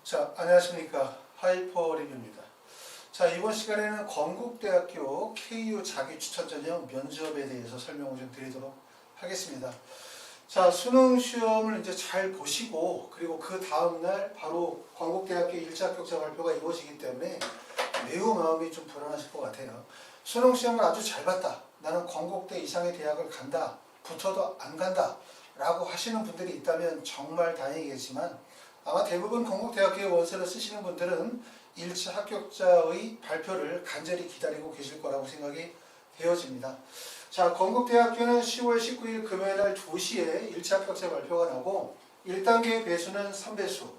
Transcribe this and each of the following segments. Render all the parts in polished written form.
자, 안녕하십니까. 하이퍼 리뷰입니다. 자, 이번 시간에는 건국대학교 KU 자기추천전형 면접에 대해서 설명을 좀 드리도록 하겠습니다. 자, 수능 시험을 이제 잘 보시고, 그리고 그 다음날 바로 건국대학교 1차 합격자 발표가 이루어지기 때문에 매우 마음이 좀 불안하실 것 같아요. 수능 시험을 아주 잘 봤다. 나는 건국대 이상의 대학을 간다. 붙어도 안 간다. 라고 하시는 분들이 있다면 정말 다행이겠지만, 아마 대부분 건국대학교의 원서를 쓰시는 분들은 1차 합격자의 발표를 간절히 기다리고 계실 거라고 생각이 되어집니다. 자, 건국대학교는 10월 19일 금요일 날 2시에 1차 합격자 발표가 나고 1단계 배수는 3배수,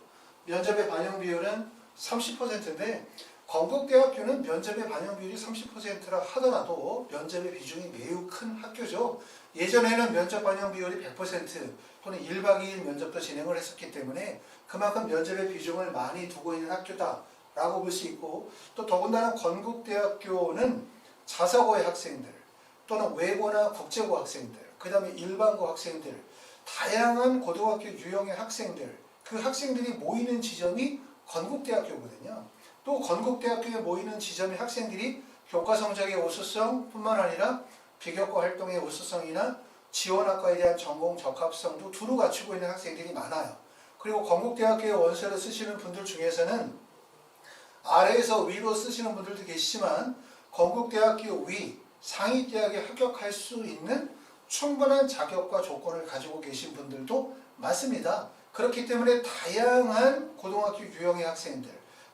면접의 반영 비율은 30%인데 건국대학교는 면접의 반영 비율이 30%라 하더라도 면접의 비중이 매우 큰 학교죠. 예전에는 면접 반영 비율이 100% 또는 1박 2일 면접도 진행을 했었기 때문에 그만큼 면접의 비중을 많이 두고 있는 학교다라고 볼 수 있고, 또 더군다나 건국대학교는 자사고의 학생들 또는 외고나 국제고 학생들, 그 다음에 일반고 학생들, 다양한 고등학교 유형의 학생들, 그 학생들이 모이는 지점이 건국대학교거든요. 또 건국대학교에 모이는 지점의 학생들이 교과 성적의 우수성 뿐만 아니라 비교과 활동의 우수성이나 지원학과에 대한 전공 적합성도 두루 갖추고 있는 학생들이 많아요. 그리고 건국대학교의 원서를 쓰시는 분들 중에서는 아래에서 위로 쓰시는 분들도 계시지만 건국대학교 위, 상위대학에 합격할 수 있는 충분한 자격과 조건을 가지고 계신 분들도 많습니다. 그렇기 때문에 다양한 고등학교 유형의 학생들,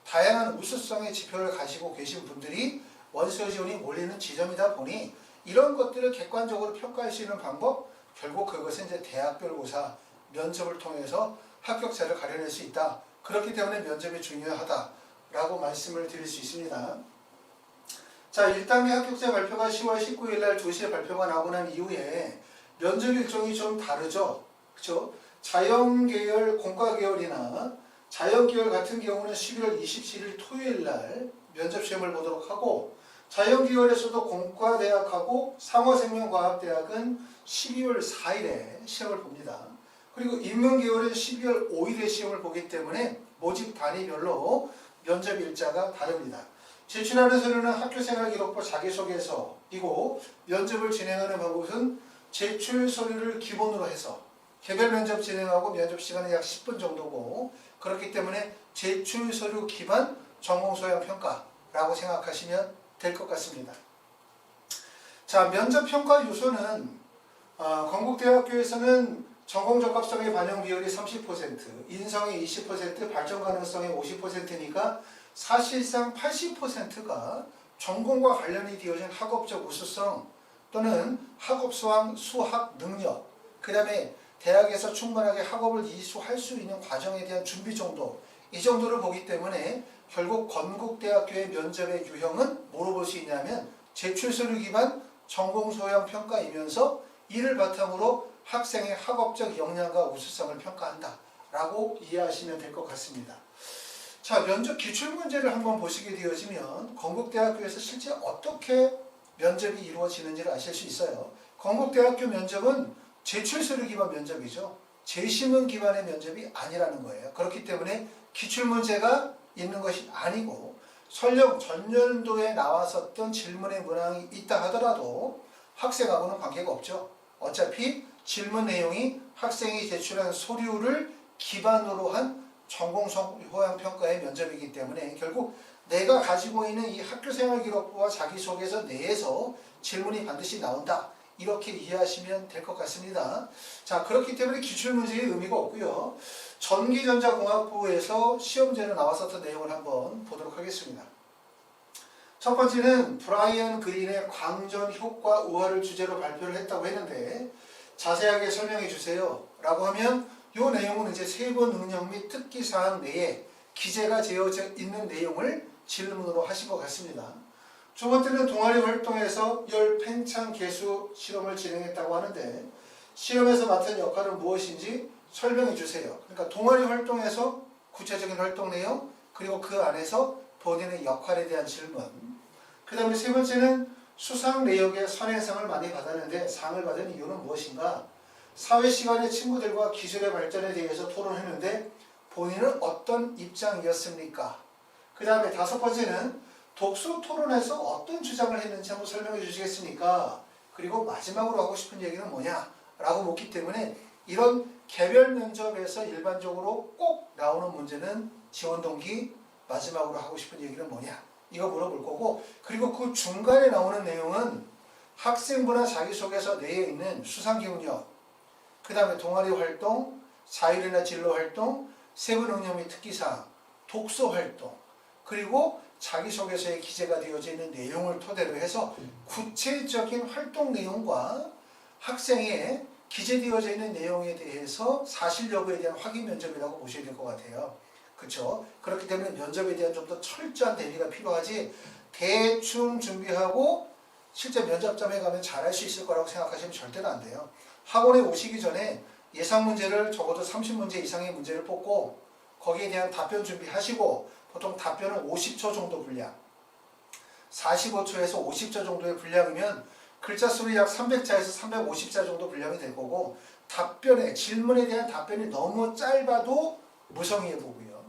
다양한 우수성의 지표를 가지고 계신 분들이 원서 지원이 몰리는 지점이다 보니 이런 것들을 객관적으로 평가할 수 있는 방법, 결국 그것은 이제 대학별고사 면접을 통해서 합격자를 가려낼 수 있다. 그렇기 때문에 면접이 중요하다라고 말씀을 드릴 수 있습니다. 자, 1단계 합격자 발표가 10월 19일 날 2시에 발표가 나고 난 이후에 면접 일정이 좀 다르죠. 그렇죠? 자연계열, 공과계열이나 자연계열 같은 경우는 11월 27일 토요일 날 면접 시험을 보도록 하고, 자연계열에서도 공과대학하고 상호생명과학대학은 12월 4일에 시험을 봅니다. 그리고 인문계열은 12월 5일에 시험을 보기 때문에 모집 단위별로 면접 일자가 다릅니다. 제출하는 서류는 학교생활기록부 자기소개서이고, 면접을 진행하는 방법은 제출 서류를 기본으로 해서 개별 면접 진행하고 면접 시간은 약 10분 정도고, 그렇기 때문에 제출 서류 기반 전공 소양 평가라고 생각하시면 될 것 같습니다. 자, 면접 평가 요소는 건국대학교에서는 전공 적합성의 반영 비율이 30%, 인성의 20%, 발전 가능성의 50%니까 사실상 80%가 전공과 관련이 되어진 학업적 우수성 또는 학업 수학, 수학 능력, 그 다음에 대학에서 충분하게 학업을 이수할 수 있는 과정에 대한 준비 정도, 이 정도를 보기 때문에 결국 건국대학교의 면접의 유형은 뭐로 볼 수 있냐면 제출서류 기반 전공소양 평가이면서 이를 바탕으로 학생의 학업적 역량과 우수성을 평가한다 라고 이해하시면 될 것 같습니다. 자, 면접 기출문제를 한번 보시게 되어지면 건국대학교에서 실제 어떻게 면접이 이루어지는지를 아실 수 있어요. 건국대학교 면접은 제출서류 기반 면접이죠. 제시문 기반의 면접이 아니라는 거예요. 그렇기 때문에 기출문제가 있는 것이 아니고, 설령 전년도에 나왔었던 질문의 문항이 있다 하더라도 학생하고는 관계가 없죠. 어차피 질문 내용이 학생이 제출한 서류를 기반으로 한 전공 소양 평가의 면접이기 때문에 결국 내가 가지고 있는 이 학교생활기록부와 자기소개서 내에서 질문이 반드시 나온다. 이렇게 이해하시면 될 것 같습니다. 자, 그렇기 때문에 기출문제의 의미가 없고요. 전기전자공학부에서 시험제로 나왔었던 내용을 한번 보도록 하겠습니다. 첫 번째는 브라이언 그린의 광전 효과 우화를 주제로 발표를 했다고 했는데, 자세하게 설명해 주세요 라고 하면 이 내용은 이제 세부 능력 및 특기사항 내에 기재가 되어져 있는 내용을 질문으로 하신 것 같습니다. 두 번째는 동아리 활동에서 열 팽창 개수 실험을 진행했다고 하는데, 실험에서 맡은 역할은 무엇인지 설명해 주세요. 그러니까 동아리 활동에서 구체적인 활동 내용, 그리고 그 안에서 본인의 역할에 대한 질문. 그 다음에 세 번째는 수상 내역의 선행상을 많이 받았는데 상을 받은 이유는 무엇인가? 사회 시간에 친구들과 기술의 발전에 대해서 토론했는데 본인은 어떤 입장이었습니까? 그 다음에 다섯 번째는 독서 토론에서 어떤 주장을 했는지 한번 설명해 주시겠습니까? 그리고 마지막으로 하고 싶은 얘기는 뭐냐? 라고 묻기 때문에 이런 개별 면접에서 일반적으로 꼭 나오는 문제는 지원 동기 마지막으로 하고 싶은 얘기는 뭐냐? 이거 물어볼 거고, 그리고 그 중간에 나오는 내용은 학생부나 자기소개서 내에 있는 수상 경력, 그 다음에 동아리 활동, 자율이나 진로 활동, 세부 능력 및 특기사항, 독서 활동, 그리고 자기소개서에 기재가 되어져 있는 내용을 토대로 해서 구체적인 활동 내용과 학생의 기재되어져 있는 내용에 대해서 사실 여부에 대한 확인 면접이라고 보셔야 될 것 같아요. 그렇죠? 그렇기 때문에 면접에 대한 좀 더 철저한 대비가 필요하지, 대충 준비하고 실제 면접점에 가면 잘할 수 있을 거라고 생각하시면 절대로 안 돼요. 학원에 오시기 전에 예상 문제를 적어도 30문제 이상의 문제를 뽑고 거기에 대한 답변 준비하시고, 보통 답변은 50초 정도 분량, 45초에서 50초 정도의 분량이면 글자 수는 약 300자에서 350자 정도 분량이 될 거고, 질문에 대한 답변이 너무 짧아도 무성의해 보고요.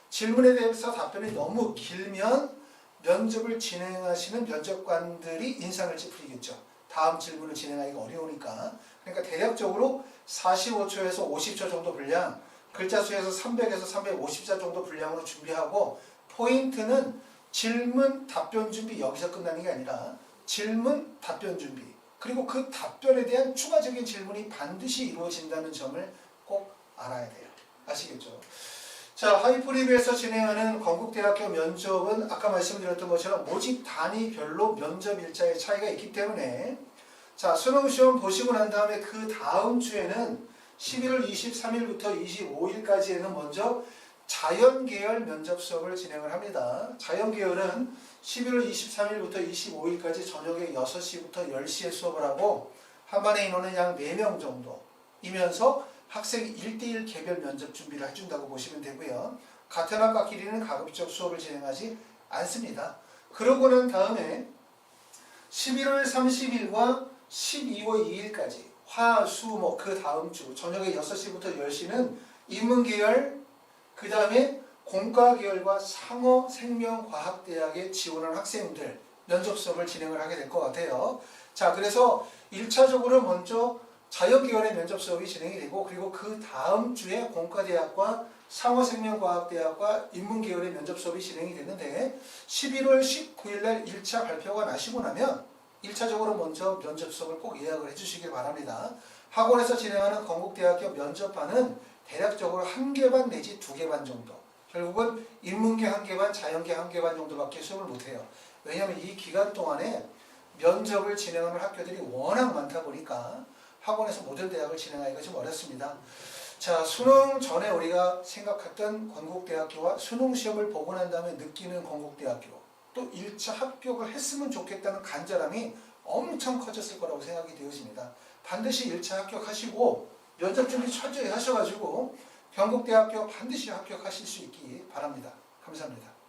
질문에 대해서 답변이 너무 길면 면접을 진행하시는 면접관들이 인상을 찌푸리겠죠. 다음 질문을 진행하기가 어려우니까. 그러니까 대략적으로 45초에서 50초 정도 분량, 글자 수에서 300에서 350자 정도 분량으로 준비하고, 포인트는 질문, 답변 준비 여기서 끝나는 게 아니라 질문, 답변 준비, 그리고 그 답변에 대한 추가적인 질문이 반드시 이루어진다는 점을 꼭 알아야 돼요. 아시겠죠? 자, 하이프리뷰에서 진행하는 건국대학교 면접은 아까 말씀드렸던 것처럼 모집 단위별로 면접 일자의 차이가 있기 때문에, 자, 수능시험 보시고 난 다음에 그 다음 주에는 11월 23일부터 25일까지에는 먼저 자연계열 면접 수업을 진행을 합니다. 자연계열은 11월 23일부터 25일까지 저녁에 6시부터 10시에 수업을 하고, 한 반의 인원은 약 4명 정도이면서 학생이 1대1 개별 면접 준비를 해준다고 보시면 되고요. 같은 학과끼리는 가급적 수업을 진행하지 않습니다. 그러고 난 다음에 11월 30일과 12월 2일까지 화, 수, 목 그 다음 주 저녁에 6시부터 10시는 인문계열, 그 다음에 공과계열과 상어생명과학대학에 지원한 학생들 면접 수업을 진행을 하게 될 것 같아요. 자, 그래서 1차적으로 먼저 자연계열의 면접 수업이 진행이 되고, 그리고 그 다음 주에 공과대학과 상어생명과학대학과 인문계열의 면접 수업이 진행이 되는데, 11월 19일 날 1차 발표가 나시고 나면 1차적으로 먼저 면접 수업을 꼭 예약을 해주시길 바랍니다. 학원에서 진행하는 건국대학교 면접반은 대략적으로 1개 반 내지 2개 반 정도, 결국은 인문계 1개 반, 자연계 1개 반 정도밖에 수업을 못해요. 왜냐하면 이 기간 동안에 면접을 진행하는 학교들이 워낙 많다 보니까 학원에서 모든 대학을 진행하기가 좀 어렵습니다. 자, 수능 전에 우리가 생각했던 건국대학교와 수능 시험을 보고 난 다음에 느끼는 건국대학교, 또 1차 합격을 했으면 좋겠다는 간절함이 엄청 커졌을 거라고 생각이 되어집니다. 반드시 1차 합격하시고 면접 준비 철저히 하셔가지고 건국대학교 반드시 합격하실 수 있기 바랍니다. 감사합니다.